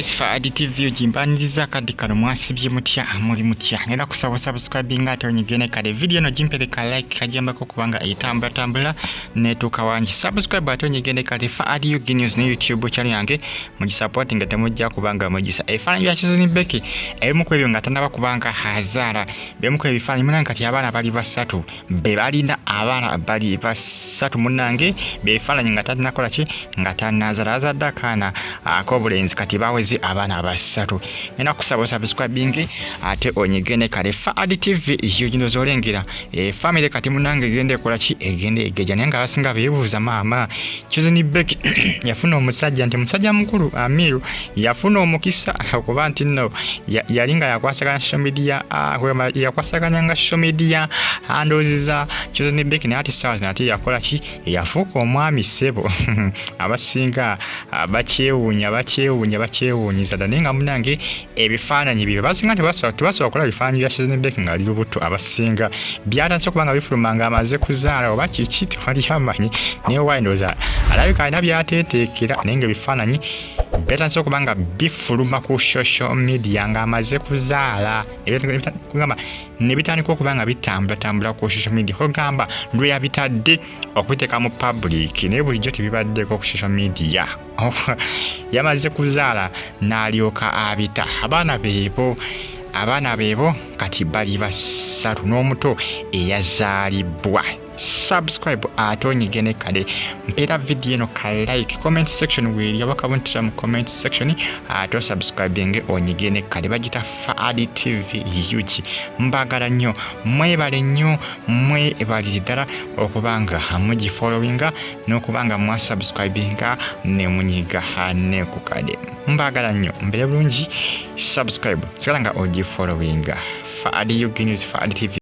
Yes, Faadi TV ujimbaniriza kadi kano mwasibye mutya amuli mutya nera kusaba subscribing ate onyigene kale video no jimpeleka like kajambako kubanga etambula netuka wanji subscribe ate onyigene kale Faadi News ne YouTube channel yange mujisupport nga temujja kubanga mujisa ebifanannyi bya Becky ebimu kwebyo nga tanaba kubanga hazara bimu kwebyo ebifanannyi munange kati abaana bali basatu be balina abaana bali basatu munange bebifanannyi nga tatinakola ki nga Tanazala azadda kana akobulenzi kati Bawezze abaana basatu nena kusaba subscribing ate onyigene kale Faadi TV yujino zolengera family kati munange gende kola ki egende egeja nenga abasinga bebuuza mama Becky yafuna omusajja nti musajja mukulu Amiru yafuna omukisa okuba nti no yalinga yakwasaganya social media yakwasaganya nga social media handoziza Becky nati stars nati yakola ki yafuka omwami sebo abasinga bakyewunyiza nenga munange ebifanannyi bibyo basinga tebasobola kola bifanannyi bya Becky nga libuto abasinga byatanze kubanga bifulumanga amaze kuzaala oba kiki tewali amanyi naye waindoza alabika alina byateteekera nenga ebifanannyi byatanze okubanga bifuluma ku social media nga amaze kuzaala kugamba nebitandika okubanga bitambula ku social media kugamba lwe yabitadde okubiteeka mu public naye bulijjo tebibaddeko ku social media yamaze kuzaala n'alyoka abita abaana beebo kati bali basatu n'omuto eyazaalibwa subscribe ate onyigene kale mpera video eno ka like comment section weri abakabuntira mu comment section ate subscribing onyigene kale bagita Faadi TV yuki mbagala nnyo mwebale nnyo mwebali ddala okubanga mugi followinga n'okubanga mwa subscribinga ne munyiga ne ku kale mbagala nnyo mbere bulungi subscribe sigala nga ogi followinga Faadi News Faadi TV